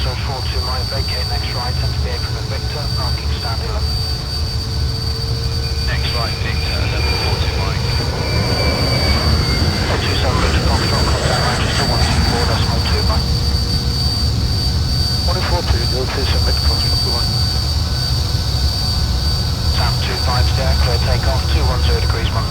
so 42 mile, vacate next right, enter the apron of Victor, parking stand 11. Next right, Victor, 1142 Mike. 27 Victor Foxtrot, contact Manchester 124.2 Mike. 142, 27 Victor Foxtrot, goodbye. Sam 25 there, clear takeoff, 210 degrees 19.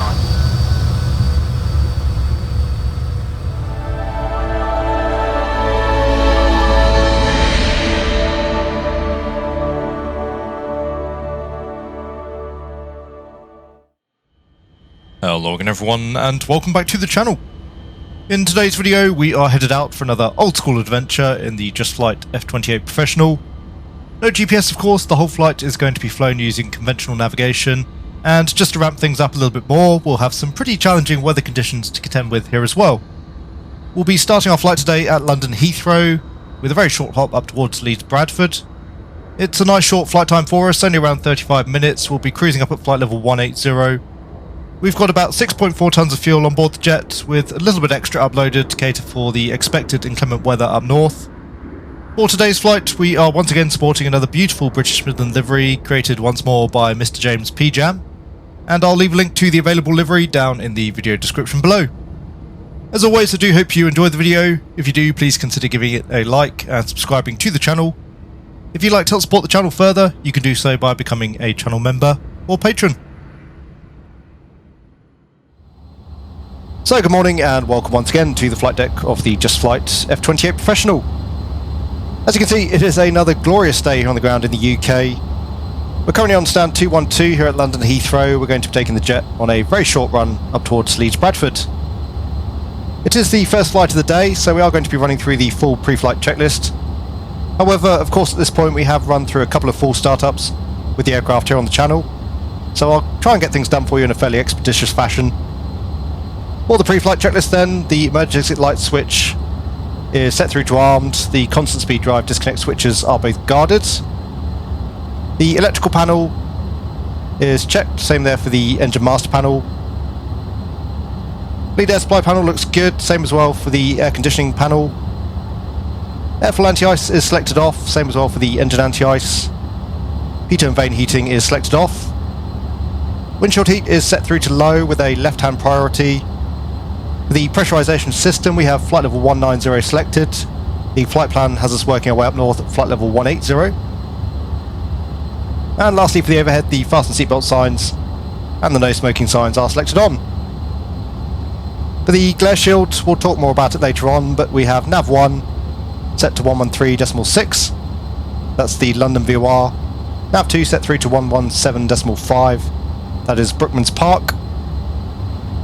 Hello again everyone, and welcome back to the channel. In today's video we are headed out for another old school adventure in the Just Flight F28 Professional. No GPS of course, the whole flight is going to be flown using conventional navigation, and just to ramp things up a little bit more, we'll have some pretty challenging weather conditions to contend with here as well. We'll be starting our flight today at London Heathrow, with a very short hop up towards Leeds Bradford. It's a nice short flight time for us, only around 35 minutes. We'll be cruising up at flight level 180. We've got about 6.4 tonnes of fuel on board the jet, with a little bit extra uploaded to cater for the expected inclement weather up north. For today's flight, we are once again sporting another beautiful British Midland livery, created once more by Mr. James P. Jam, and I'll leave a link to the available livery down in the video description below. As always, I do hope you enjoyed the video. If you do, please consider giving it a like and subscribing to the channel. If you'd like to help support the channel further, you can do so by becoming a channel member or patron. So good morning and welcome once again to the flight deck of the Just Flight F28 Professional. As you can see, it is another glorious day here on the ground in the UK. We're currently on stand 212 here at London Heathrow. We're going to be taking the jet on a very short run up towards Leeds Bradford. It is the first flight of the day, so we are going to be running through the full pre-flight checklist. However, of course at this point we have run through a couple of full startups with the aircraft here on the channel, so I'll try and get things done for you in a fairly expeditious fashion. For the pre-flight checklist then, the emergency exit light switch is set through to armed, the constant speed drive disconnect switches are both guarded. The electrical panel is checked, same there for the engine master panel. Lead air supply panel looks good, same as well for the air conditioning panel. Airflow anti-ice is selected off, same as well for the engine anti-ice. Heater and vane heating is selected off. Windshield heat is set through to low with a left-hand priority. For the pressurization system, we have flight level 190 selected. The flight plan has us working our way up north at flight level 180. And lastly, for the overhead, the fasten seatbelt signs and the no smoking signs are selected on. For the glare shield, we'll talk more about it later on, but we have nav 1 set to 113.6. That's the London VOR. Nav 2 set through to 117.5. That is Brookman's Park.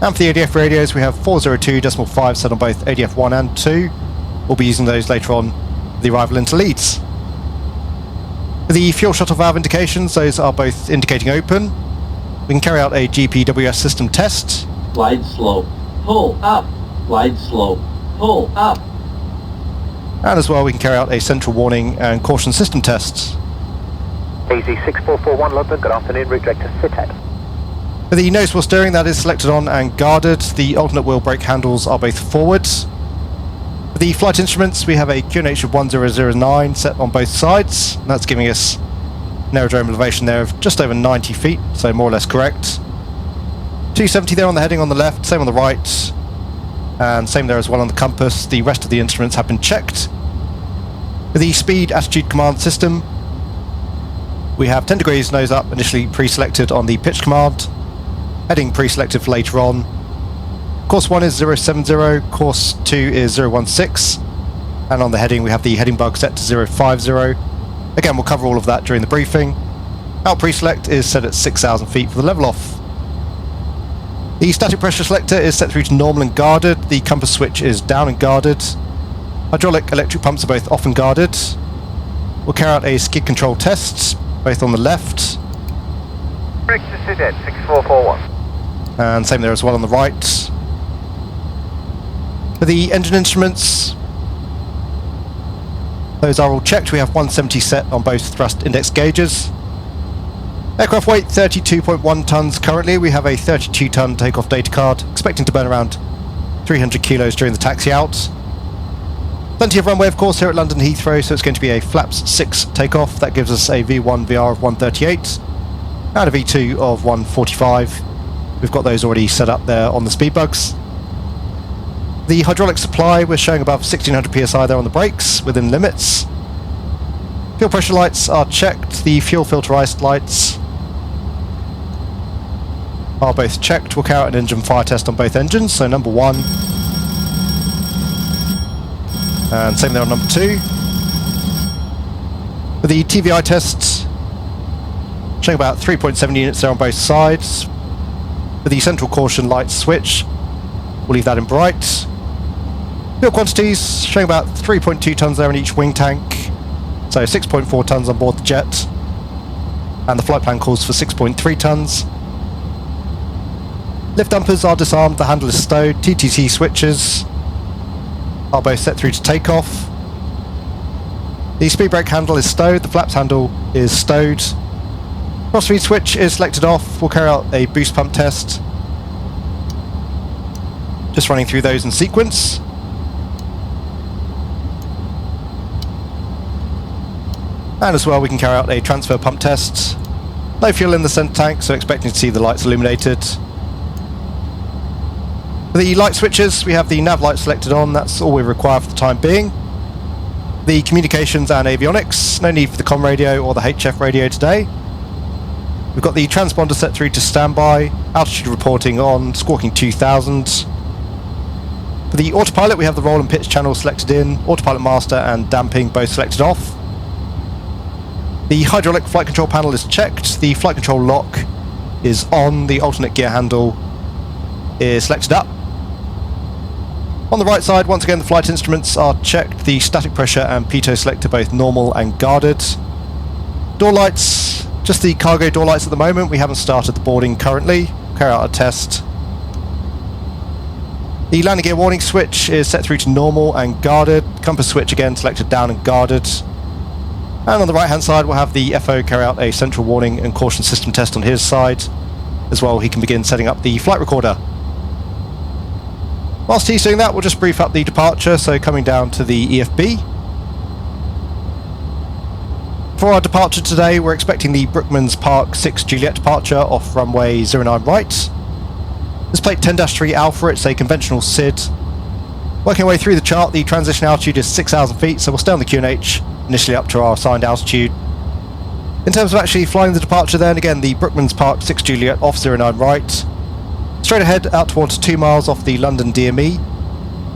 And for the ADF radios, we have 402.5 set on both ADF 1 and 2. We'll be using those later on for the arrival into Leeds. For the fuel shuttle valve indications, those are both indicating open. We can carry out a GPWS system test. Glide slow, pull up, glide slow, pull up. And as well, we can carry out a central warning and caution system test. AZ6441 London, good afternoon, route direct to Saitek. For the nose wheel steering, that is selected on and guarded. The alternate wheel brake handles are both forward. For the flight instruments, we have a QNH of 1009 set on both sides. And that's giving us an aerodrome elevation there of just over 90 feet, so more or less correct. 270 there on the heading on the left, same on the right, and same there as well on the compass. The rest of the instruments have been checked. For the speed attitude command system, we have 10 degrees nose up initially pre-selected on the pitch command. Heading pre-selected for later on. Course 1 is 070, course 2 is 016, and on the heading we have the heading bug set to 050. Again, we'll cover all of that during the briefing. Our pre-select is set at 6,000 feet for the level off. The static pressure selector is set through to normal and guarded. The compass switch is down and guarded. Hydraulic electric pumps are both off and guarded. We'll carry out a skid control test, both on the left. Briggs to Sudet, 6441. And same there as well on the right. For the engine instruments, those are all checked. We have 170 set on both thrust index gauges. Aircraft weight 32.1 tonnes currently. We have a 32 tonne takeoff data card, expecting to burn around 300 kilos during the taxi out. Plenty of runway, of course, here at London Heathrow, so it's going to be a flaps 6 takeoff. That gives us a V1 VR of 138 and a V2 of 145. We've got those already set up there on the speed bugs. The hydraulic supply, we're showing above 1600 psi there on the brakes, within limits. Fuel pressure lights are checked. The fuel filter ice lights are both checked. We'll carry out an engine fire test on both engines, so number 1. And same there on number 2. For the TVI tests, showing about 3.7 units there on both sides. For the central caution light switch, we'll leave that in bright. Fuel quantities, showing about 3.2 tonnes there in each wing tank, so 6.4 tonnes on board the jet. And the flight plan calls for 6.3 tonnes. Lift dampers are disarmed, the handle is stowed, TTC switches are both set through to takeoff. The speed brake handle is stowed, the flaps handle is stowed. Crossfeed switch is selected off. We'll carry out a boost pump test. Just running through those in sequence. And as well we can carry out a transfer pump test. No fuel in the centre tank, so expecting to see the lights illuminated. For the light switches, we have the nav light selected on, that's all we require for the time being. The communications and avionics, no need for the comm radio or the HF radio today. We've got the transponder set through to standby, altitude reporting on, squawking 2000. For the autopilot, we have the roll and pitch channel selected in, autopilot master and damping both selected off. The hydraulic flight control panel is checked, the flight control lock is on, the alternate gear handle is selected up. On the right side, once again, the flight instruments are checked, the static pressure and pitot selector both normal and guarded. Door lights, just the cargo door lights at the moment, we haven't started the boarding currently. Carry out a test. The landing gear warning switch is set through to normal and guarded. Compass switch again selected down and guarded. And on the right hand side we'll have the FO carry out a central warning and caution system test on his side. As well, he can begin setting up the flight recorder. Whilst he's doing that, we'll just brief up the departure, so coming down to the EFB. For our departure today, we're expecting the Brookmans Park 6 Juliet departure off runway 09 right. This plate 10-3 Alpha, it's a conventional SID. Working our way through the chart, the transition altitude is 6,000 feet, so we'll stay on the QNH, initially up to our assigned altitude. In terms of actually flying the departure then, again the Brookmans Park 6 Juliet off 09 right. Straight ahead out towards 2 miles off the London DME.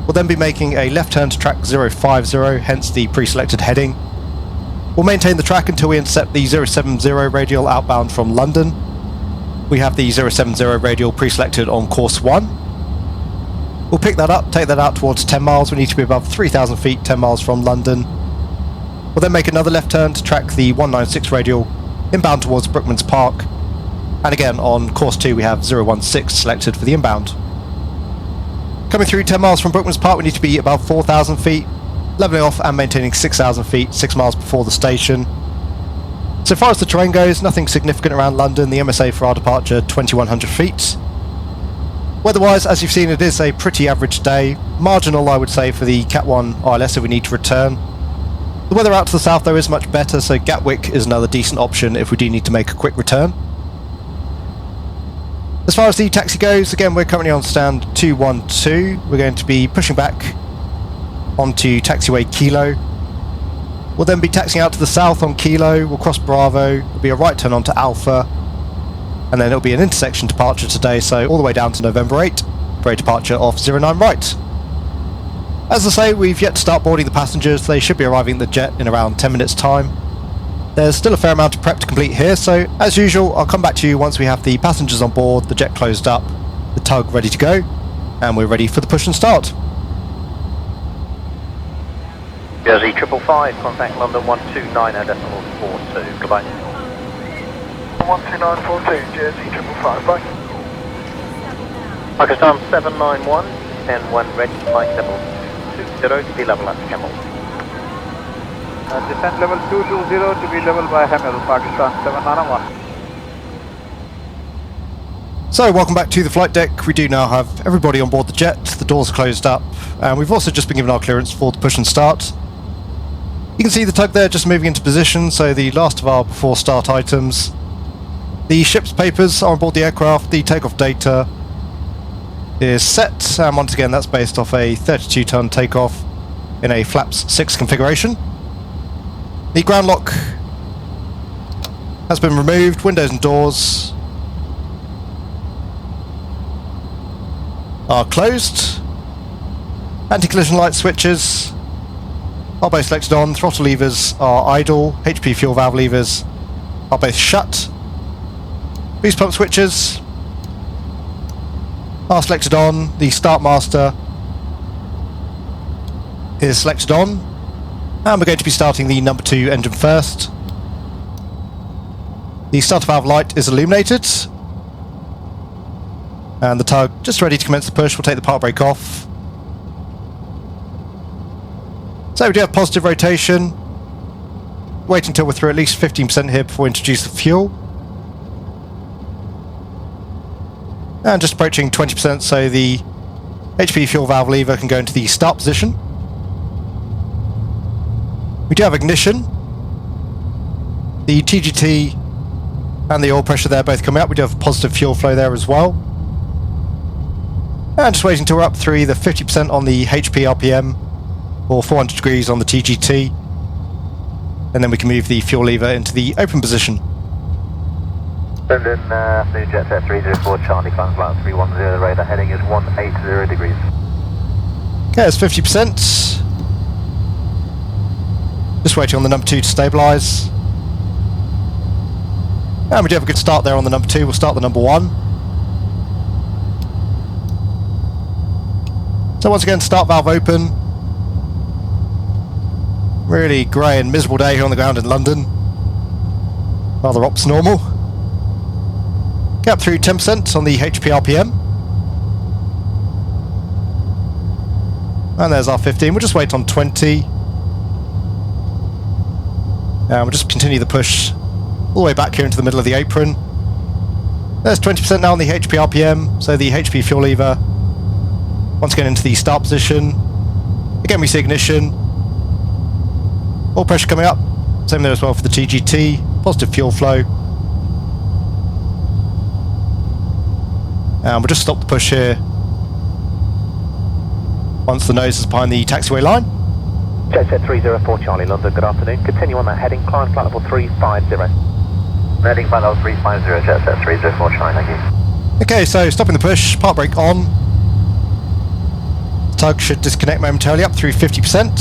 We'll then be making a left turn to track 050, hence the pre-selected heading. We'll maintain the track until we intercept the 070 radial outbound from London. We have the 070 radial pre-selected on course 1. We'll pick that up, take that out towards 10 miles. We need to be above 3,000 feet, 10 miles from London. We'll then make another left turn to track the 196 radial inbound towards Brookmans Park. And again on course 2 we have 016 selected for the inbound. Coming through 10 miles from Brookmans Park we need to be above 4,000 feet, levelling off and maintaining 6,000 feet, 6 miles before the station. So far as the terrain goes, nothing significant around London, the MSA for our departure 2100 feet. Weather-wise, as you've seen, it is a pretty average day, marginal I would say for the Cat 1 ILS if we need to return. The weather out to the south though is much better, so Gatwick is another decent option if we do need to make a quick return. As far as the taxi goes, again we're currently on stand 212. We're going to be pushing back onto taxiway Kilo. We'll then be taxiing out to the south on Kilo, we'll cross Bravo, there'll be a right turn onto Alpha, and then it'll be an intersection departure today, so all the way down to November 8 for a departure off 09 right. As I say, we've yet to start boarding the passengers, they should be arriving at the jet in around 10 minutes time. There's still a fair amount of prep to complete here, so as usual I'll come back to you once we have the passengers on board, the jet closed up, the tug ready to go, and we're ready for the push and start. Jersey 555, contact London 129.42, goodbye. 12942, Jersey 555, bye. Pakistan 791, and 1 ready, flight level 220 to be level at Camel. Descent level 220 to be level by Hamel, Pakistan 791. So welcome back to the flight deck. We do now have everybody on board the jet, the doors are closed up, and we've also just been given our clearance for the push and start. You can see the tug there just moving into position, so the last of our before start items. The ship's papers are on board the aircraft, the takeoff data is set, and once again that's based off a 32-ton takeoff in a flaps 6 configuration. The ground lock has been removed, windows and doors are closed. Anti-collision light switches are both selected on, throttle levers are idle, HP fuel valve levers are both shut. Boost pump switches are selected on, the Thrustmaster is selected on, and we're going to be starting the number 2 engine first. The starter valve light is illuminated, and the tug just ready to commence the push. We'll take the park brake off. So we do have positive rotation. Wait until we're through at least 15% here before we introduce the fuel. And just approaching 20%, so the HP fuel valve lever can go into the start position. We do have ignition. The TGT and the oil pressure there both coming up. We do have positive fuel flow there as well. And just waiting until we're up through the 50% on the HP RPM or 400 degrees on the TGT. And then we can move the fuel lever into the open position. London, afternoon, Jet Set 304 Charlie, climb flight 310, radar heading is 180 degrees. Okay, it's 50%. Just waiting on the number 2 to stabilise. And we do have a good start there on the number 2. We'll start the number 1. So once again, start valve open. Really grey and miserable day here on the ground in London. Rather ops normal. Get up through 10% on the HP RPM. And there's our 15. We'll just wait on 20. And we'll just continue the push all the way back here into the middle of the apron. There's 20% now on the HP RPM, so the HP fuel lever once again into the start position. Again we see ignition. Oil pressure coming up. Same there as well for the TGT. Positive fuel flow. And we'll just stop the push here once the nose is behind the taxiway line. Jet Set 304 Charlie, London, good afternoon. Continue on that heading, climb flight level 350. Heading flight level 350, Jet Set 304 Charlie, thank you. Okay, so stopping the push, park brake on. Tug should disconnect momentarily up through 50%.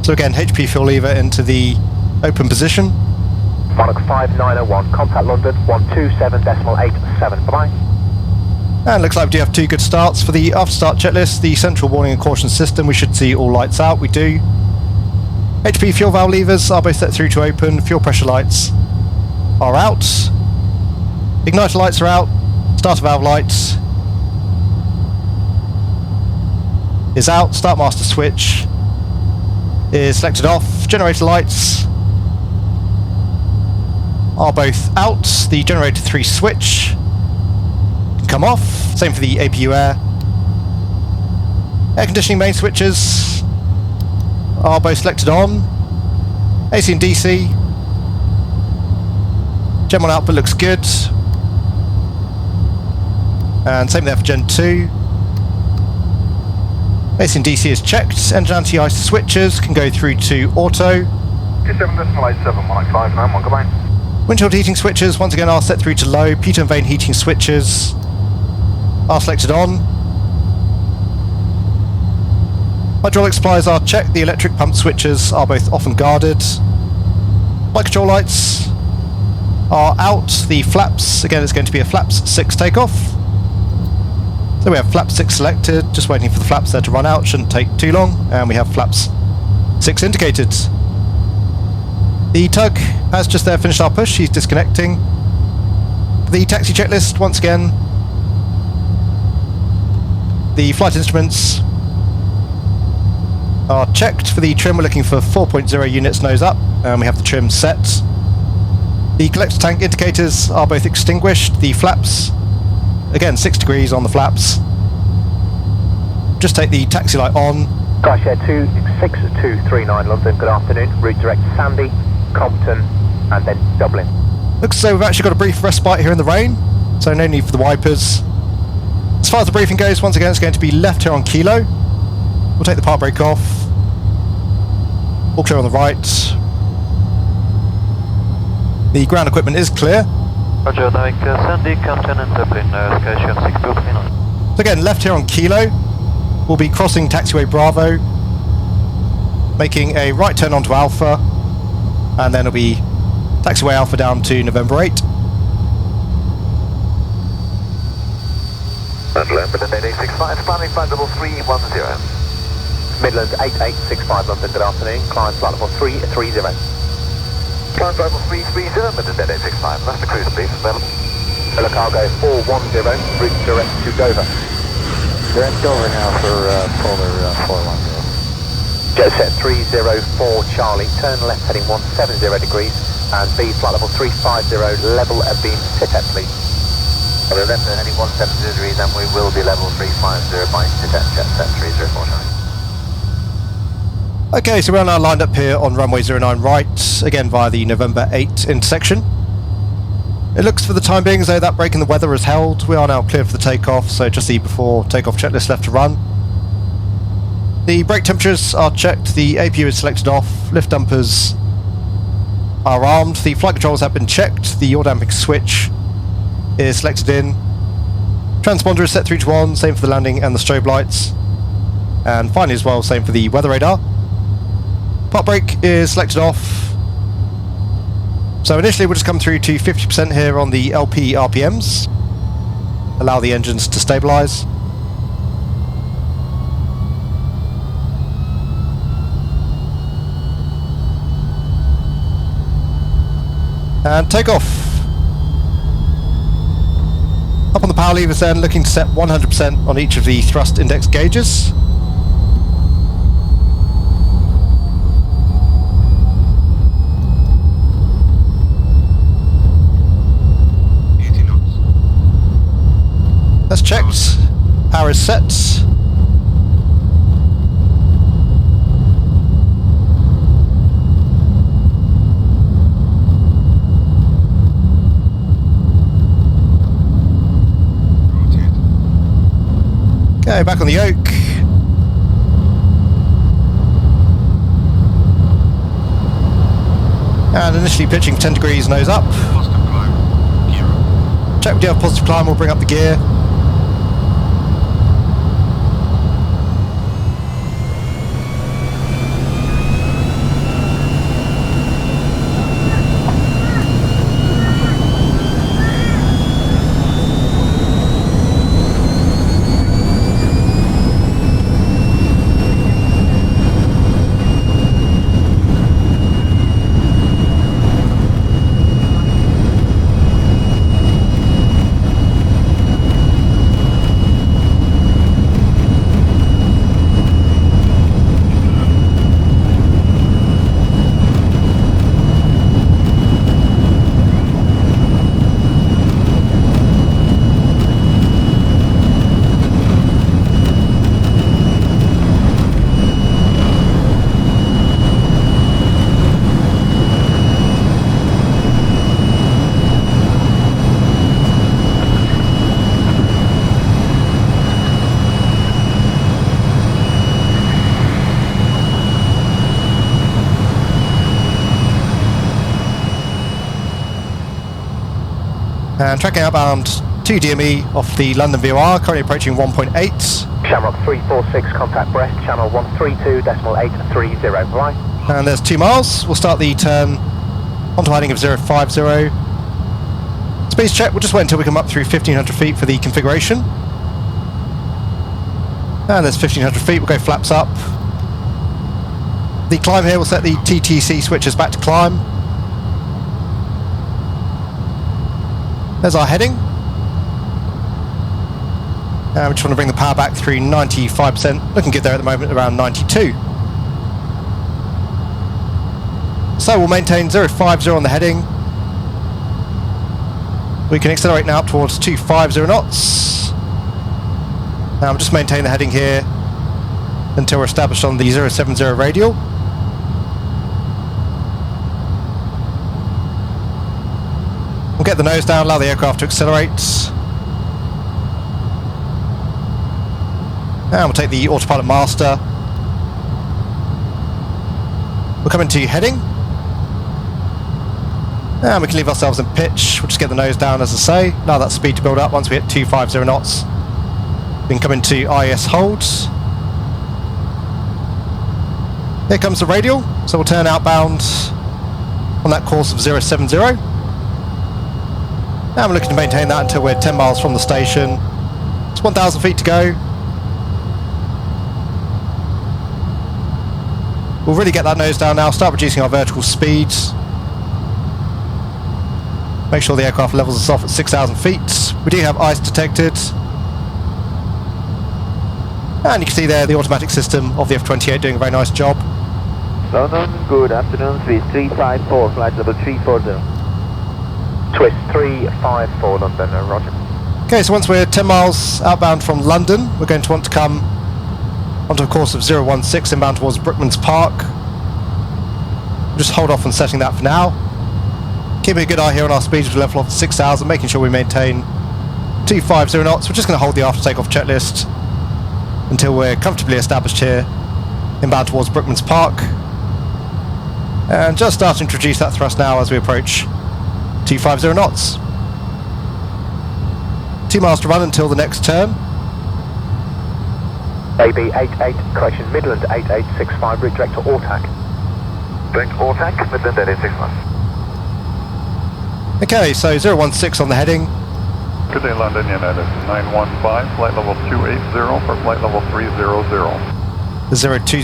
So again, HP fuel lever into the open position. Monarch 5901, contact London 127.87, bye-bye. And looks like we do have 2 good starts. For the after start checklist, the central warning and caution system, we should see all lights out, we do. HP fuel valve levers are both set through to open, fuel pressure lights are out. Igniter lights are out, starter valve lights is out, Thrustmaster switch is selected off, generator lights are both out, the generator 3 switch can come off, same for the APU air conditioning main switches are both selected on, AC and DC, Gen 1 output looks good, and same there for Gen 2. AC and DC is checked, engine anti-ice switches can go through to auto. 27.87, Monarch 591, goodbye. Windshield heating switches once again are set through to low, pitot and vane heating switches are selected on. Hydraulic supplies are checked, the electric pump switches are both off and guarded. Flight control lights are out, the flaps, again it's going to be a flaps 6 takeoff. So we have flaps 6 selected, just waiting for the flaps there to run out, shouldn't take too long, and we have flaps 6 indicated. The tug has just there finished our push, he's disconnecting. The taxi checklist, once again, the flight instruments are checked. For the trim we're looking for 4.0 units nose up, and we have the trim set. The collector tank indicators are both extinguished. The flaps, again 6 degrees on the flaps. Just take the taxi light on. Skyshare 26239 London, good afternoon. Route direct Sandy, Compton, and then Dublin. Looks as though we've actually got a brief respite here in the rain, so no need for the wipers. As far as the briefing goes, once again it's going to be left here on Kilo. We'll take the park brake off. All clear on the right. The ground equipment is clear. Roger, direct Sandy, Compton and Dublin, Skyshare 6239. So again, left here on Kilo. We'll be crossing taxiway Bravo, making a right turn onto Alpha, and then it'll be taxiway Alpha down to November 8. Midland 8865, planning flight level 310. Midland 8865 London, good afternoon. Climb flight level 330. Climb flight level 330, Midland 8865. That's the cruise, please. Hello cargo 410, route direct to Dover. Direct over now for polar 410. Jet set 304 Charlie, turn left heading 170 degrees, and B flight level 350, level at beam Saitek please. We're left heading 170 degrees and we will be level 350 by Saitek, jet set 304 Charlie. Okay, so we're now lined up here on runway 09 right, again via the November 8 intersection. It looks for the time being as though that break in the weather is held. We are now clear for the takeoff, so just the before takeoff checklist left to run. The brake temperatures are checked, the APU is selected off, lift dampers are armed, the flight controls have been checked, the yaw damping switch is selected in. Transponder is set 3 to 1, same for the landing and the strobe lights. And finally as well, same for the weather radar. Park brake is selected off. So initially we'll just come through to 50% here on the LP RPMs. Allow the engines to stabilise. And take off. Up on the power levers then, looking to set 100% on each of the thrust index gauges. That's checked. Power is set. Okay, back on the yoke. And initially pitching 10 degrees nose up. Positive climb. Gear up. Check we do have positive climb, we'll bring up the gear. And tracking outbound to DME off the London VOR, currently approaching 1.8. Shamrock 346, contact Brest, channel 132.830, right? And there's 2 miles. We'll start the turn onto heading of 050. Space check, we'll just wait until we come up through 1500 feet for the configuration. And there's 1500 feet, we'll go flaps up. The climb here will set the TTC switches back to climb. There's our heading. And we just want to bring the power back through 95%. Looking good there at the moment, around 92. So we'll maintain 050 on the heading. We can accelerate now up towards 250 knots. Now I'm just maintaining the heading here until we're established on the 070 radial. We'll get the nose down, allow the aircraft to accelerate. And we'll take the autopilot master. We'll come into heading. And we can leave ourselves in pitch. We'll just get the nose down, as I say. Allow that speed to build up. Once we hit 250 knots, we can come into IS hold. Here comes the radial. So we'll turn outbound on that course of 070. And we're looking to maintain that until we're 10 miles from the station. It's 1,000 feet to go. We'll really get that nose down now, start reducing our vertical speeds. Make sure the aircraft levels us off at 6,000 feet. We do have ice detected. And you can see there the automatic system of the F28 doing a very nice job. London, good afternoon, Swiss 354, flight level 340. Swiss 354, London, roger. Okay, so once we're 10 miles outbound from London, we're going to want to come onto a course of 016 inbound towards Brookman's Park. We'll just hold off on setting that for now. Keeping a good eye here on our speeds as we level off at 6,000, making sure we maintain 250 knots. We're just going to hold the after takeoff checklist until we're comfortably established here inbound towards Brookman's Park. And just start to introduce that thrust now as we approach 250 knots. 2 miles to run until the next turn. AB 88, correction, Midland 8865, redirect to Warthog. Direct Warthog, Midland 8865. Okay, so 016 on the heading. Good day, London, United 915, flight level 280 for flight level 300. 020.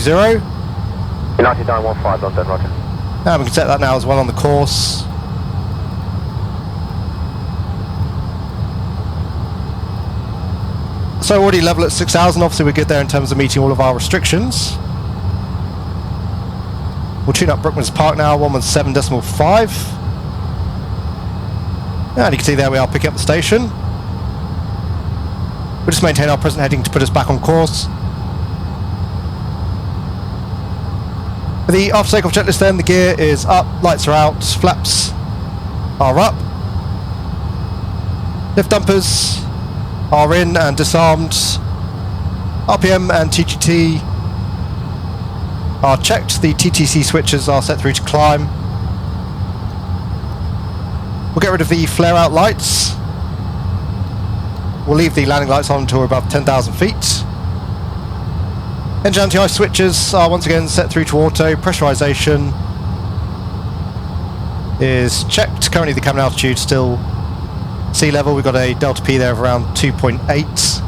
United 915, London, roger. Now we can set that now as well on the course. So already level at 6,000, obviously we're good there in terms of meeting all of our restrictions. We'll tune up Brookman's Park now, 117.5. And you can see there we are picking up the station. We'll just maintain our present heading to put us back on course. For the after takeoff checklist then, the gear is up, lights are out, flaps are up. Lift dampers are in and disarmed. RPM and TGT are checked. The TTC switches are set through to climb. We'll get rid of the flare out lights. We'll leave the landing lights on until we're above 10,000 feet. Engine anti-ice switches are once again set through to auto. Pressurization is checked. Currently the cabin altitude still sea level. We've got a delta P there of around 2.8.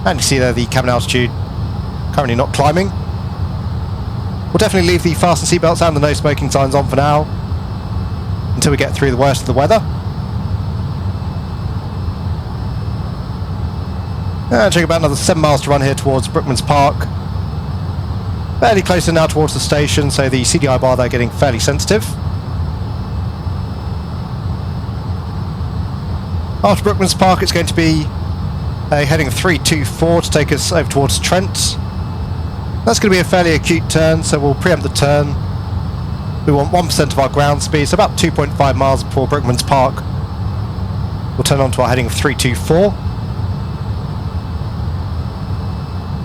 And you see there the cabin altitude currently not climbing. We'll definitely leave the fasten seatbelts and the no smoking signs on for now until we get through the worst of the weather. And take about another 7 miles to run here towards Brookman's Park. Fairly close in now towards the station, so the CDI bar there getting fairly sensitive. After Brookman's Park, it's going to be a heading of 324 to take us over towards Trent. That's going to be a fairly acute turn, so we'll preempt the turn. We want 1% of our ground speed, so about 2.5 miles before Brookman's Park. We'll turn on to our heading of 324.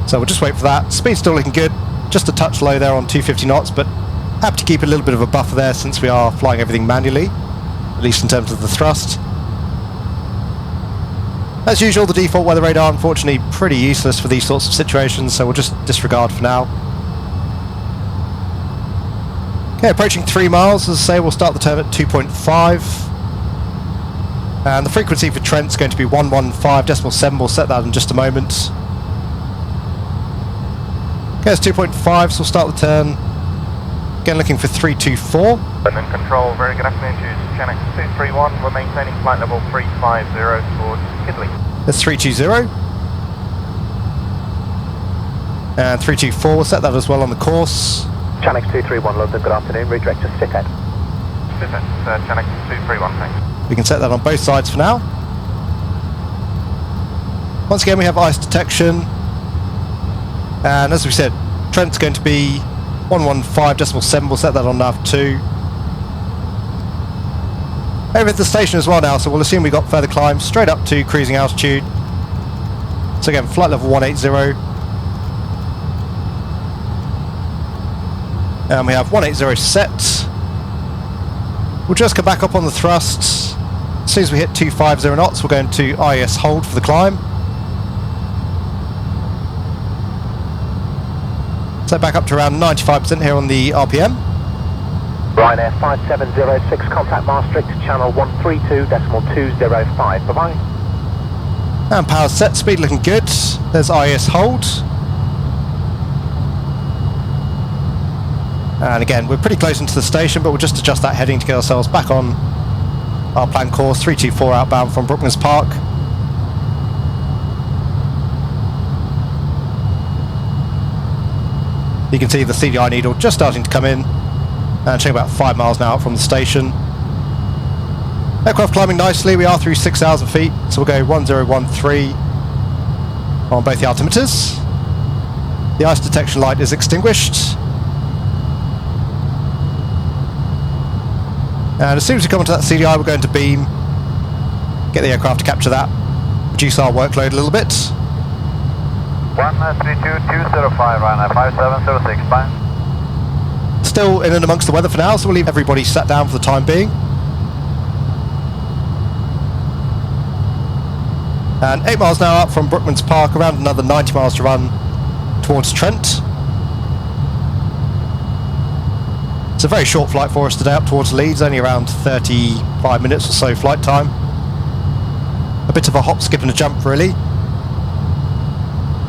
So we'll just wait for that. Speed's still looking good, just a touch low there on 250 knots, but happy to keep a little bit of a buffer there since we are flying everything manually, at least in terms of the thrust. As usual, the default weather radar unfortunately pretty useless for these sorts of situations, so we'll just disregard for now. Okay, approaching 3 miles, as I say, we'll start the turn at 2.5. And the frequency for Trent's going to be 115.7, we'll set that in just a moment. Okay, it's 2.5, so we'll start the turn. Again, looking for 324. London Control, very good afternoon to you. Channel 231, we're maintaining flight level 350 towards Italy. That's 320. And 324, we'll set that as well on the course. Channel 231, London, good afternoon, redirect to Saitek. Saitek, Channel 231, thanks. We can set that on both sides for now. Once again, we have ice detection. And as we said, Trent's going to be 115.7. We'll set that on nav 2. Over at the station as well now, so we'll assume we got further climb straight up to cruising altitude. So again, flight level 180. And we have 180 set. We'll just come back up on the thrusts. As soon as we hit 250 knots, we're going to IS hold for the climb. Set back up to around 95% here on the RPM. Ryanair 5706, contact Maastricht, channel 132.205, bye-bye. And power set, speed looking good. There's IS hold. And again, we're pretty close into the station, but we'll just adjust that heading to get ourselves back on our planned course, 324 outbound from Brooklands Park. You can see the CDI needle just starting to come in and showing about 5 miles an hour from the station. Aircraft climbing nicely. We are through 6,000 feet, so we'll go 1013 on both the altimeters. The ice detection light is extinguished. And as soon as we come onto that CDI, we're going to beam, get the aircraft to capture that, reduce our workload a little bit. 132205, Ryanair 5706, bye. Still in and amongst the weather for now, so we'll leave everybody sat down for the time being. And 8 miles an hour up from Brooklands Park, around another 90 miles to run towards Trent. It's a very short flight for us today up towards Leeds, only around 35 minutes or so flight time. A bit of a hop, skip and a jump really.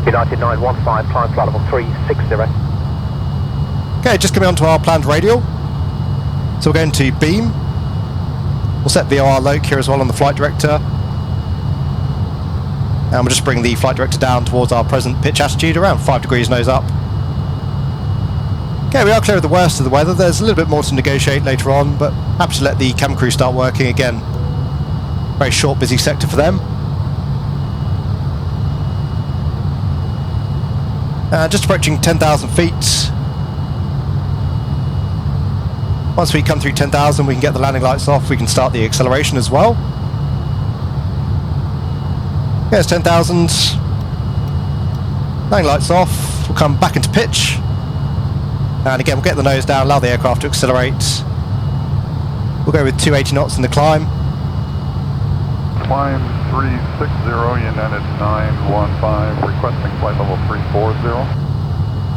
United 915, climb flight level 360. Okay, just coming onto our planned radial. So we're going to beam. We'll set VOR loc here as well on the flight director. And we'll just bring the flight director down towards our present pitch attitude, around 5 degrees nose up. Okay, we are clear of the worst of the weather. There's a little bit more to negotiate later on, but happy to let the cam crew start working again. Very short, busy sector for them. Just approaching 10,000 feet. Once we come through 10,000, we can get the landing lights off. We can start the acceleration as well. There's 10,000. Landing lights off. We'll come back into pitch. And again, we'll get the nose down, allow the aircraft to accelerate. We'll go with 280 knots in the climb. Climb 360, United 915, requesting flight level 340.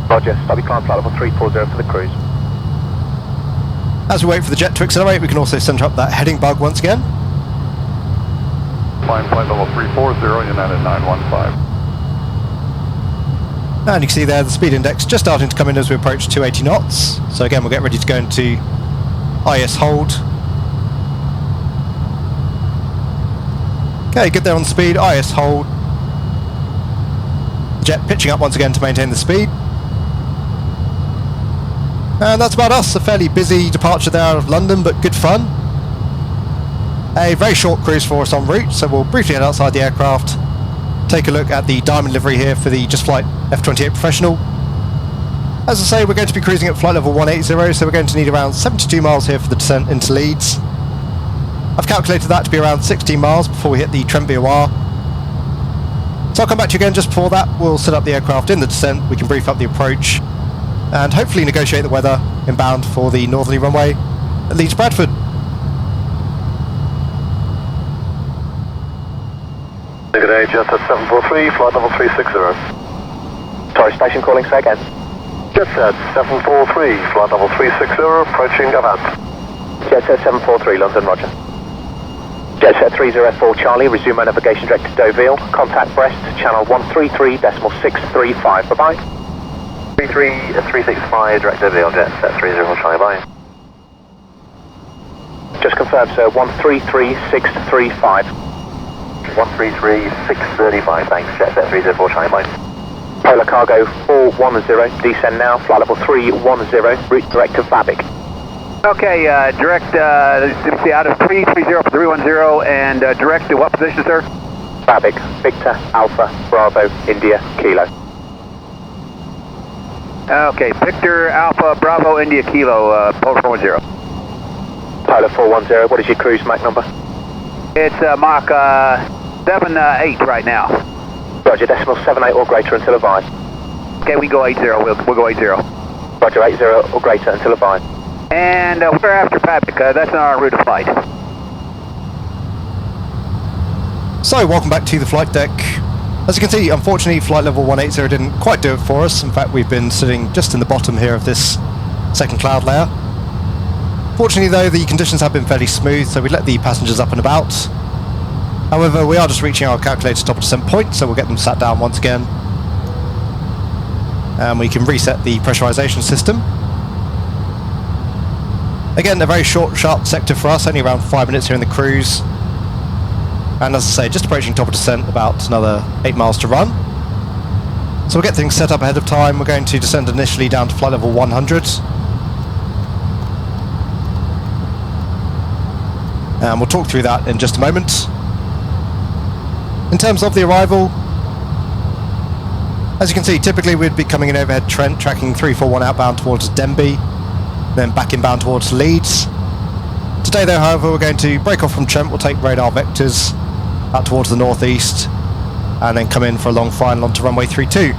Roger, stubby climb flight level 340 for the cruise. As we wait for the jet to accelerate, we can also center up that heading bug once again. Climb flight level 340, United 915. And you can see there the speed index just starting to come in as we approach 280 knots. So again, we'll get ready to go into IS hold. Okay, good there on speed, IS hold. Jet pitching up once again to maintain the speed. And that's about us, a fairly busy departure there out of London, but good fun. A very short cruise for us en route, so we'll briefly head outside the aircraft, take a look at the diamond livery here for the Just Flight F28 Professional. As I say, we're going to be cruising at flight level 180, so we're going to need around 72 miles here for the descent into Leeds. I've calculated that to be around 16 miles before we hit the Trent VOR. So I'll come back to you again just before that. We'll set up the aircraft in the descent, we can brief up the approach, and hopefully negotiate the weather inbound for the northerly runway at Leeds Bradford. Good day, Jet at 743, flight level 360. Sorry, station calling, say again. Jet at 743, flight level 360, approaching Avant. Jet set 743, London, roger. Jet set 304 Charlie, resume our navigation direct to Deauville. Contact Brest, channel 133.635, bye-bye. 365, direct Deauville, Jet set 30 Charlie, bye. Just confirm, sir, 133.635. 133.635, thanks, Jet set 304 Charlie, bye. Polar Cargo 410, descend now, flight level 310, route direct to Vabik. Okay, direct, let's see, out of 330 for 310, and direct to what position, sir? Babic, Victor, Alpha, Bravo, India, Kilo. Okay, Victor, Alpha, Bravo, India, Kilo, Polar 410. Polar 410, what is your cruise Mach number? It's Mach 7.8 right now. Roger, decimal 78 or greater until advised. Okay, we go 80, we'll go 80. Roger, 80 or greater until advised. And we're after Patrick, that's on our route of flight. So, welcome back to the flight deck. As you can see, unfortunately, flight level 180 didn't quite do it for us. In fact, we've been sitting just in the bottom here of this second cloud layer. Fortunately, though, the conditions have been fairly smooth, so we let the passengers up and about. However, we are just reaching our calculated top of descent point, so we'll get them sat down once again. And we can reset the pressurization system. Again, a very short, sharp sector for us, only around 5 minutes here in the cruise. And as I say, just approaching top of descent, about another 8 miles to run. So we'll get things set up ahead of time. We're going to descend initially down to flight level 100. And we'll talk through that in just a moment. In terms of the arrival, as you can see, typically we'd be coming in overhead Trent, tracking 341 outbound towards Denbigh, then back inbound towards Leeds. Today though, however, we're going to break off from Trent. We'll take radar vectors out towards the northeast and then come in for a long final onto runway 32.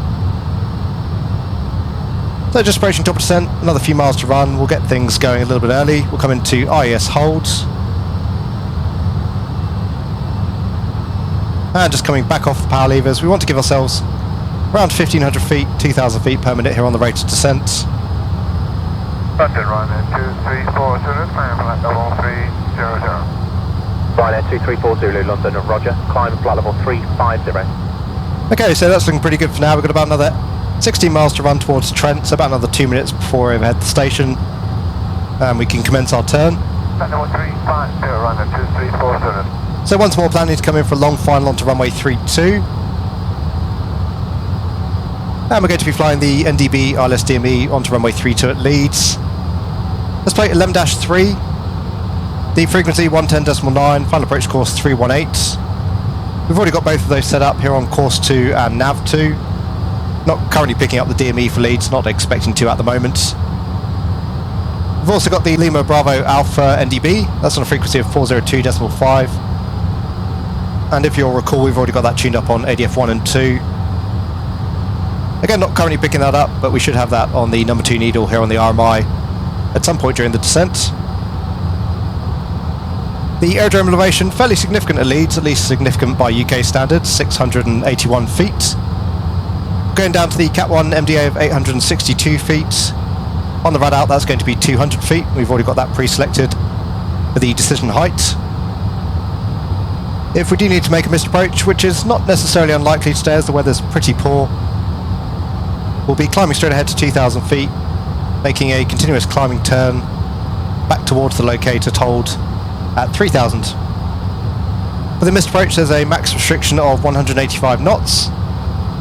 So just approaching top of descent, another few miles to run. We'll get things going a little bit early. We'll come into IES holds. And just coming back off the power levers, we want to give ourselves around 1,500 feet, 2,000 feet per minute here on the rate of descent. London, Ryanair 234 Zulu, climb flight level 300. Ryanair 234 Zulu, London, Roger, climb flight level 350. Okay, so that's looking pretty good for now. We've got about another 16 miles to run towards Trent, so about another 2 minutes before we overhead the station. And we can commence our turn. Flight level 350, Ryanair 234 Zulu. So once more, planning to come in for a long final onto runway 32. And we're going to be flying the NDB ILS DME onto runway 32 at Leeds. Let's plate 11-3. The frequency 110.9, final approach course 318. We've already got both of those set up here on course 2 and nav 2. Not currently picking up the DME for Leeds, not expecting to at the moment. We've also got the Lima Bravo Alpha NDB, that's on a frequency of 402.5. And if you'll recall, we've already got that tuned up on ADF 1 and 2. Again, not currently picking that up, but we should have that on the number 2 needle here on the RMI at some point during the descent. The aerodrome elevation, fairly significant at Leeds, at least significant by UK standards, 681 feet. Going down to the Cat 1 MDA of 862 feet. On the rad out, that's going to be 200 feet. We've already got that pre-selected for the decision height. If we do need to make a missed approach, which is not necessarily unlikely today as the weather's pretty poor, we'll be climbing straight ahead to 2,000 feet, making a continuous climbing turn back towards the locator told at 3,000. For the missed approach, there's a max restriction of 185 knots,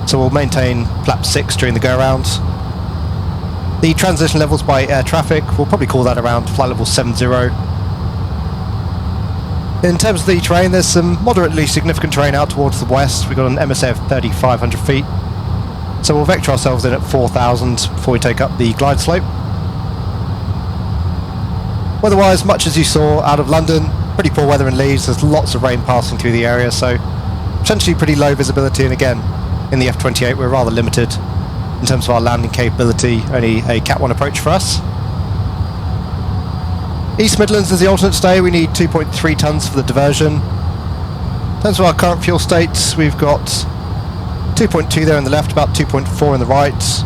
so we'll maintain flap 6 during the go-around. The transition levels by air traffic, we'll probably call that around flight level 70. In terms of the terrain, there's some moderately significant terrain out towards the west. We've got an MSF 3,500 feet. So we'll vector ourselves in at 4,000 before we take up the glide slope. Weather-wise, much as you saw out of London, pretty poor weather in Leeds. There's lots of rain passing through the area, so potentially pretty low visibility. And again, in the F28, we're rather limited in terms of our landing capability. Only a Cat 1 approach for us. East Midlands is the alternate today. We need 2.3 tonnes for the diversion. In terms of our current fuel states, we've got 2.2 there on the left, about 2.4 on the right. It's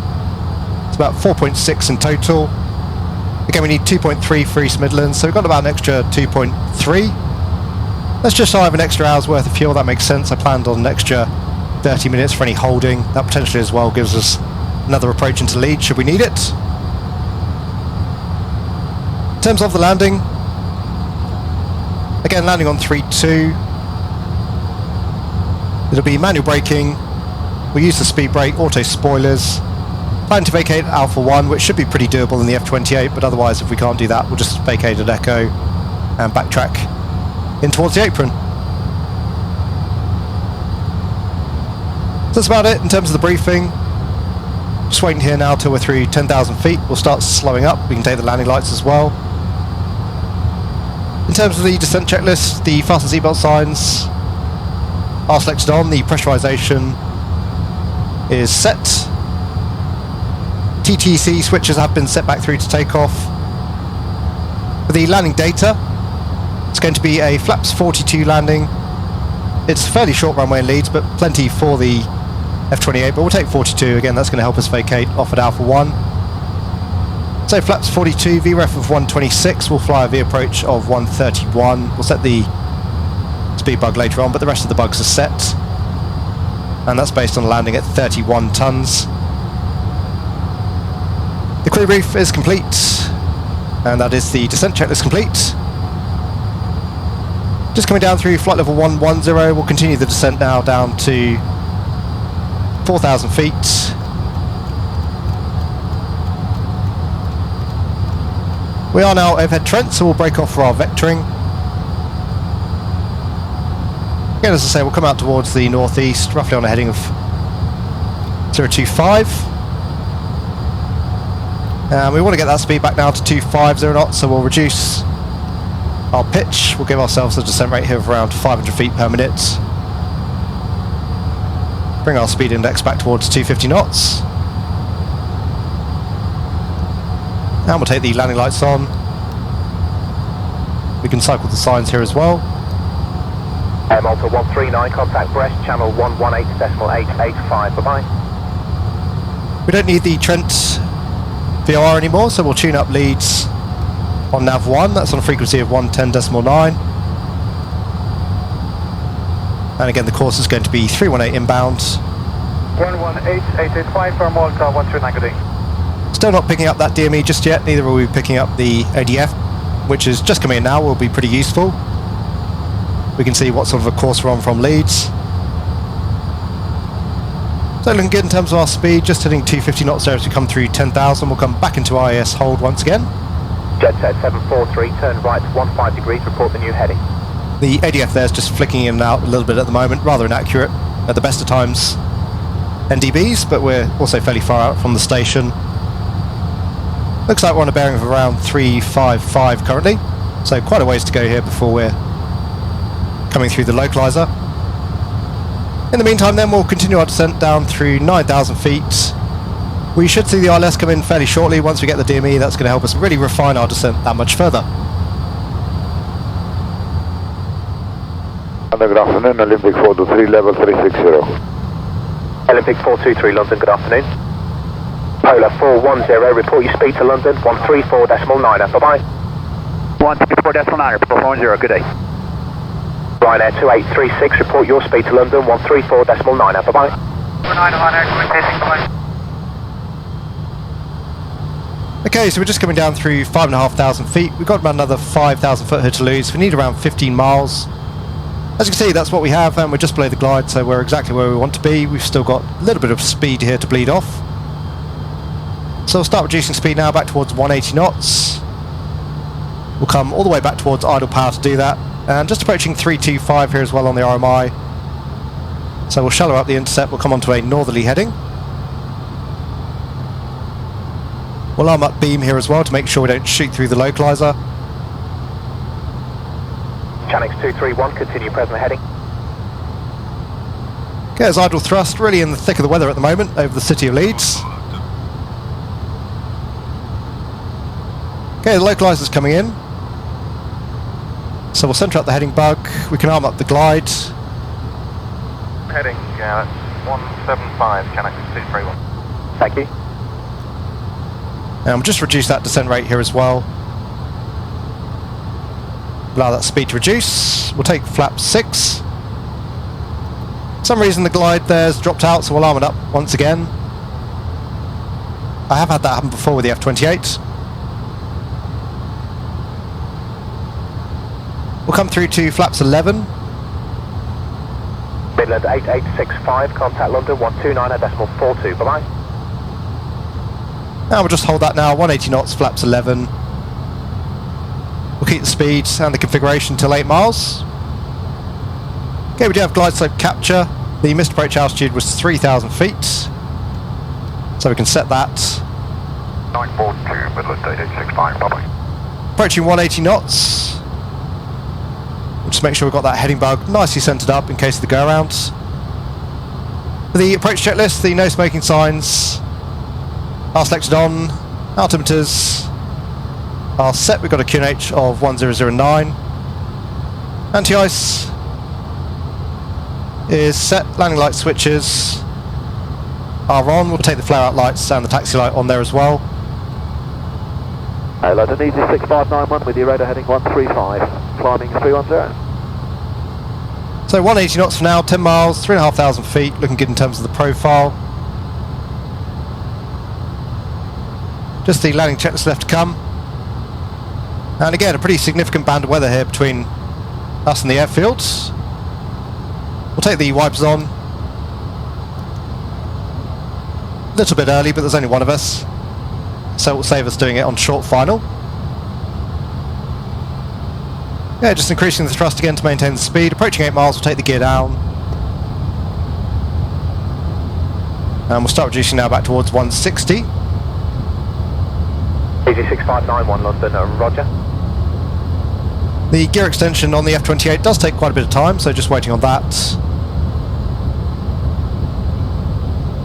about 4.6 in total. Again, we need 2.3 for East Midlands, so we've got about an extra 2.3. That's just shy of an extra hour's worth of fuel. That makes sense. I planned on an extra 30 minutes for any holding. That potentially as well gives us another approach into Leeds should we need it. In terms of the landing, again landing on 3-2. It'll be manual braking. We'll use the speed brake, auto spoilers, Plan to vacate Alpha 1, which should be pretty doable in the F28, but otherwise if we can't do that, we'll just vacate at Echo and backtrack in towards the apron. So that's about it in terms of the briefing. Just waiting here now till we're through 10,000 feet. We'll start slowing up. We can take the landing lights as well. In terms of the descent checklist, the fasten seatbelt signs are selected on. The pressurization is set. TTC switches have been set back through to takeoff. For the landing data, it's going to be a flaps 42 landing. It's a fairly short runway in Leeds, but plenty for the F28, but we'll take 42. Again, that's going to help us vacate off at Alpha 1. So flaps 42, VREF of 126, we'll fly a V approach of 131. We'll set the speed bug later on, but the rest of the bugs are set. And that's based on a landing at 31 tons. The crew brief is complete, and that is the descent checklist complete. Just coming down through flight level 110, we'll continue the descent now down to 4,000 feet. We are now overhead Trent, so we'll break off for our vectoring. Again, as I say, we'll come out towards the northeast, roughly on a heading of 025. And we want to get that speed back now to 250 knots, so we'll reduce our pitch. We'll give ourselves a descent rate here of around 500 feet per minute. Bring our speed index back towards 250 knots. And we'll take the landing lights on. We can cycle the signs here as well. Malta 139, contact Brest, channel 118.885, bye-bye. We don't need the Trent VOR anymore, so we'll tune up Leeds on nav 1. That's on a frequency of 110.9. And again, the course is going to be 318 inbound. 118.885 for Malta 139, good day. Still not picking up that DME just yet, neither will we be picking up the ADF, which is just coming in now, will be pretty useful. We can see what sort of a course we're on from Leeds. So looking good in terms of our speed, just hitting 250 knots there as we come through 10,000. We'll come back into IAS hold once again. Jet set 743, turn right 15 degrees, report the new heading. The ADF there is just flicking in and out a little bit at the moment, rather inaccurate at the best of times NDBs, but we're also fairly far out from the station. Looks like we're on a bearing of around 355 currently, so quite a ways to go here before we're coming through the localizer. In the meantime then, we'll continue our descent down through 9,000 feet. We should see the ILS come in fairly shortly. Once we get the DME, that's going to help us really refine our descent that much further. Good afternoon, Olympic 423, level 360. Olympic 423, London, good afternoon. Polar 410, report your speed to London, 134.9, bye-bye. 134.9, report 40, good day. Ryanair 2836, report your speed to London, 134.9, bye-bye. 9 Okay, so we're just coming down through 5,500 feet. We've got about another 5,000 foot here to lose. We need around 15 miles. As you can see, that's what we have, and we're just below the glide, so we're exactly where we want to be. We've still got a little bit of speed here to bleed off. So we'll start reducing speed now back towards 180 knots. We'll come all the way back towards idle power to do that. And just approaching 325 here as well on the RMI. So we'll shallow up the intercept, we'll come onto a northerly heading. We'll arm up beam here as well to make sure we don't shoot through the localizer. Channix 231, continue present heading. Okay, there's idle thrust, really in the thick of the weather at the moment over the city of Leeds. Okay, the localizer's coming in. So we'll centre up the heading bug, we can arm up the glide. Heading 175, Channix 231. Thank you. And we'll just reduce that descent rate here as well. Allow that speed to reduce. We'll take flap 6. For some reason the glide there's dropped out, so we'll arm it up once again. I have had that happen before with the F28. We'll come through to flaps 11. Midland 8865, contact London 129.42, bye-bye. Now we'll just hold that now, 180 knots, flaps 11. We'll keep the speed and the configuration till 8 miles. Okay, we do have glide slope capture. The missed approach altitude was 3,000 feet. So we can set that. 942, Midland 8865, bye-bye. Approaching 180 knots. We'll just make sure we've got that heading bug nicely centered up in case of the go-around. For the approach checklist, the no smoking signs are selected on. Altimeters are set. We've got a QNH of 1009. Anti-ice is set. Landing light switches are on. We'll take the flare out lights and the taxi light on there as well. London Easy 6591 with your radar heading 135, climbing 310. So 180 knots for now, 10 miles, 3,500 feet, looking good in terms of the profile. Just the landing checklist left to come. And again, a pretty significant band of weather here between us and the airfield. We'll take the wipers on. A little bit early, but there's only one of us, so it will save us doing it on short final. Yeah, just increasing the thrust again to maintain the speed. Approaching 8 miles, we'll take the gear down. And we'll start reducing now back towards 160. Easy 6591 London, roger. The gear extension on the F28 does take quite a bit of time, so just waiting on that.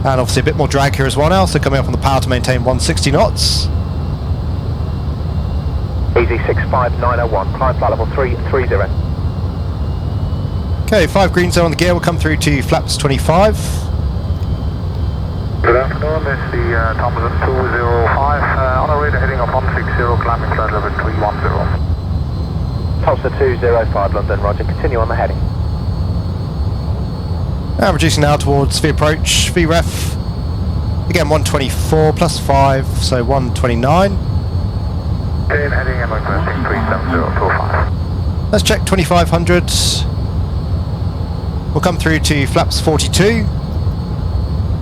And obviously a bit more drag here as well now, so coming up on the power to maintain 160 knots. Easy 65901, climb flight level 330. Okay, 5 greens there on the gear, we'll come through to flaps 25. Good afternoon, this is the Thompson 205, on a radar heading of 160, climbing flight level 310. Tulsa 205 London, roger, continue on the heading. And reducing now towards the approach, VREF. Again, 124 plus 5, so 129. Heading and requesting 37025. Let's check 2500. We'll come through to flaps 42.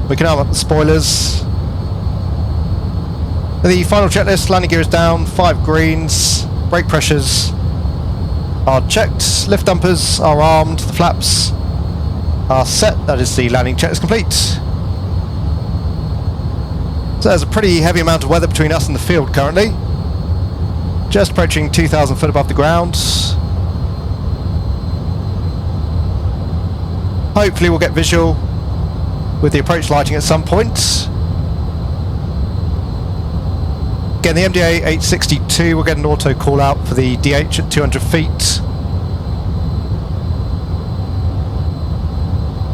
We can arm up the spoilers. The final checklist, landing gear is down, 5 greens, brake pressures are checked, lift dumpers are armed, the flaps are set, that is the landing check is complete. So there's a pretty heavy amount of weather between us and the field currently. Just approaching 2,000 foot above the ground. Hopefully we'll get visual with the approach lighting at some point. Again, the MDA 862 will get an auto call out for the DH at 200 feet.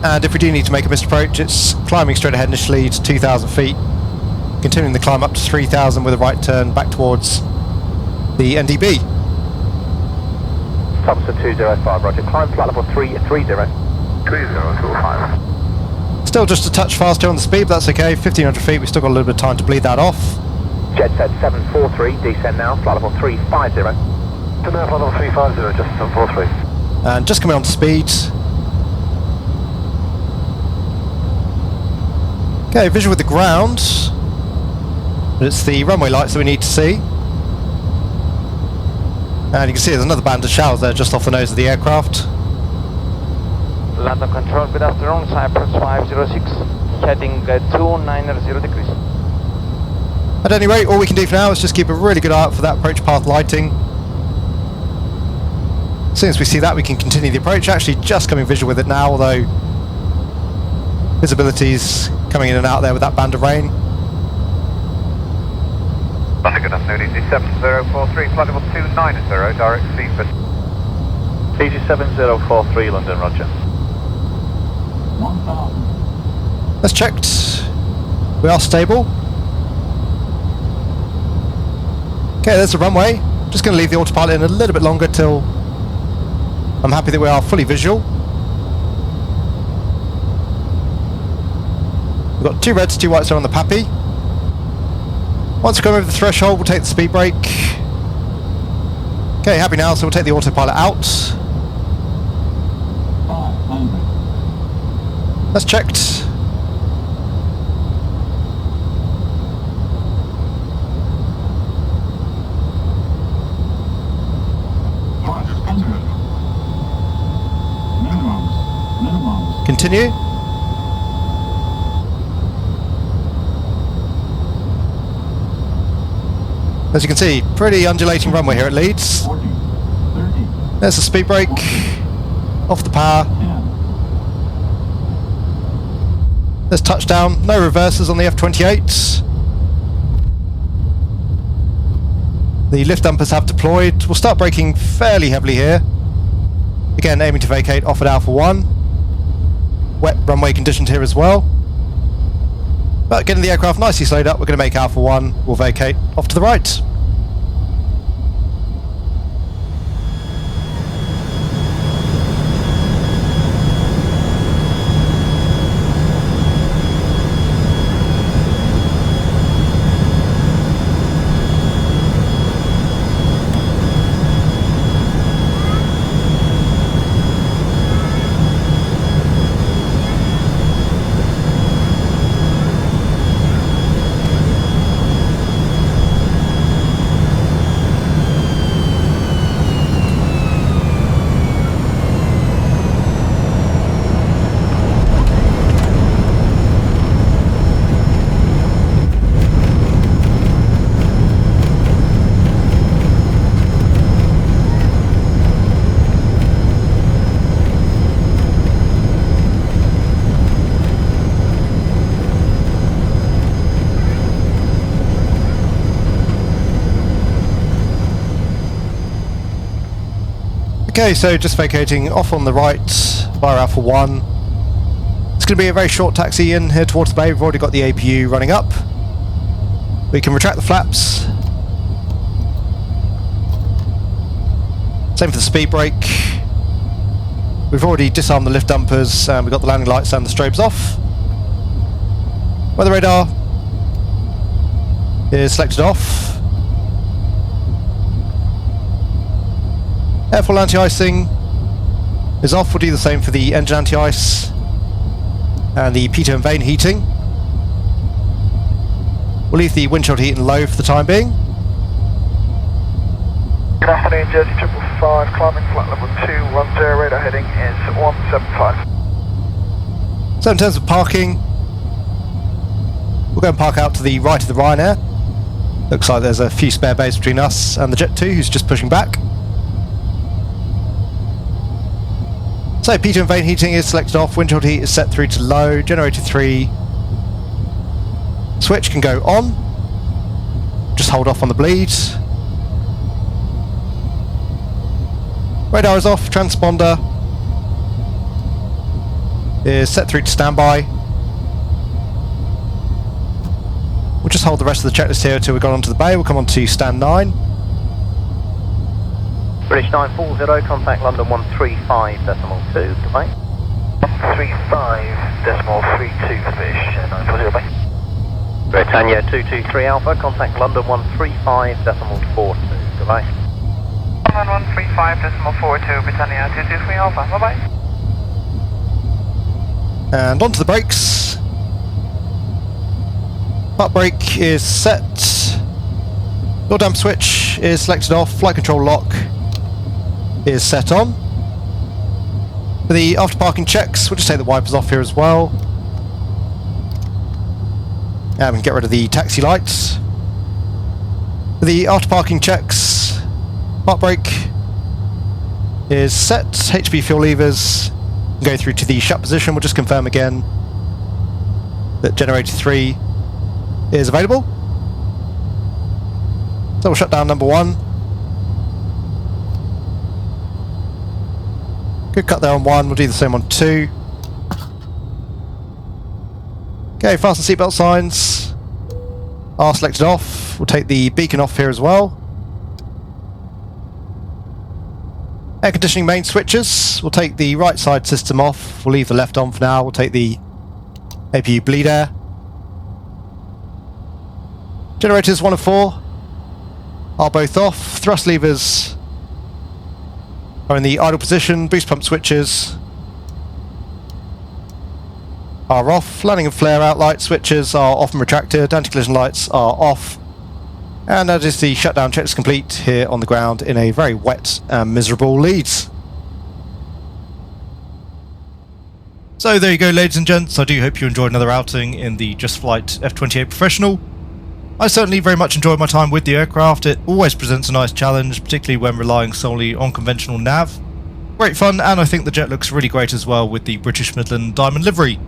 And if we do need to make a missed approach, it's climbing straight ahead initially to 2,000 feet, continuing the climb up to 3,000 with a right turn back towards the NDB. Thompson 205, roger, climb flight level 330. 3025. Still just a touch faster on the speed, but that's okay. 1,500 feet, we've still got a little bit of time to bleed that off. Jet set 743, descend now, flight level 350. Flight level 350, just 743. And just coming on to speed. Okay, visual with the ground. But it's the runway lights that we need to see. And you can see there's another band of showers there just off the nose of the aircraft. London Control, good afternoon, Cyprus 506, heading 290 degrees. At any rate, all we can do for now is just keep a really good eye out for that approach path lighting. As soon as we see that, we can continue the approach. Actually, just coming visual with it now, although visibility's coming in and out there with that band of rain. London, good afternoon, Easy 7043, flight level 290, direct Seaford. Easy 7043, London, roger. 1,000. That's checked. We are stable. Okay, there's the runway. Just going to leave the autopilot in a little bit longer till I'm happy that we are fully visual. We've got 2 reds, 2 whites there on the PAPI. Once we come over the threshold, we'll take the speed brake. Okay, happy now, so we'll take the autopilot out. 500. That's checked. continue. As you can see, pretty undulating runway here at Leeds. 40, 30, There's the speed brake, off the power. 10. There's touchdown, no reverses on the F28. The lift dampers have deployed. We'll start braking fairly heavily here. Again, aiming to vacate off at Alpha 1. Wet runway conditions here as well. But getting the aircraft nicely slowed up, we're going to make Alpha 1. We'll vacate off to the right. Okay, so just vacating off on the right via Alpha 1. It's going to be a very short taxi in here towards the bay. We've already got the APU running up. We can retract the flaps. Same for the speed brake. We've already disarmed the lift dampers and we've got the landing lights and the strobes off. Weather radar is selected off. Airfoil anti-icing is off. We'll do the same for the engine anti-ice and the pitot and vane heating. We'll leave the windshield heating low for the time being. Good afternoon, Jersey 555, climbing flight level 210, radar heading is 175. So in terms of parking, we'll go and park out to the right of the Ryanair. Looks like there's a few spare bays between us and the Jet 2 who's just pushing back. So pitot and vane heating is selected off, windshield heat is set through to low, generator 3 switch can go on. Just hold off on the bleed. Radar is off, transponder is set through to standby. We'll just hold the rest of the checklist here until we've gone onto the bay. We'll come on to stand 9. British 940, contact London 135.2, goodbye. 135.32 for British 940, bye. Britannia 223 Alpha, contact London 135.42, goodbye. London 135.42, Britannia 223 Alpha, bye bye. And onto the brakes. Butt brake is set. Door damp switch is selected off. Flight control lock is set on. For the after parking checks, we'll just take the wipers off here as well. And we can get rid of the taxi lights. For the after parking checks, butt brake is set. HB fuel levers go through to the shut position. We'll just confirm again that generator 3 is available. So we'll shut down number 1. Good cut there on 1, we'll do the same on 2. Okay, fasten seatbelt signs are selected off. We'll take the beacon off here as well. Air conditioning main switches, we'll take the right side system off. We'll leave the left on for now. We'll take the APU bleed air. Generators 1 and 4 are both off. Thrust levers are in the idle position. Boost pump switches are off. Landing and flare out light switches are off and retracted. Anti-collision lights are off. And that is the shutdown checks complete here on the ground in a very wet and miserable Leeds. So there you go, ladies and gents. I do hope you enjoyed another outing in the Just Flight F28 Professional. I certainly very much enjoyed my time with the aircraft. It always presents a nice challenge, particularly when relying solely on conventional nav. Great fun, and I think the jet looks really great as well with the British Midland diamond livery.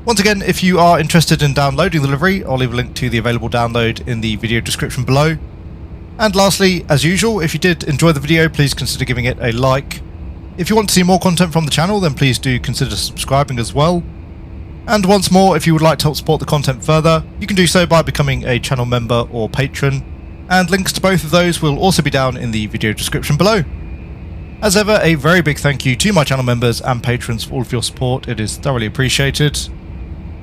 Once again, if you are interested in downloading the livery, I'll leave a link to the available download in the video description below. And lastly, as usual, if you did enjoy the video, please consider giving it a like. If you want to see more content from the channel, then please do consider subscribing as well. And once more, if you would like to help support the content further, you can do so by becoming a channel member or patron, and links to both of those will also be down in the video description below. As ever, a very big thank you to my channel members and patrons for all of your support. It is thoroughly appreciated.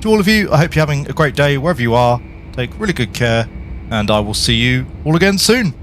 To all of you, I hope you're having a great day wherever you are. Take really good care, and I will see you all again soon.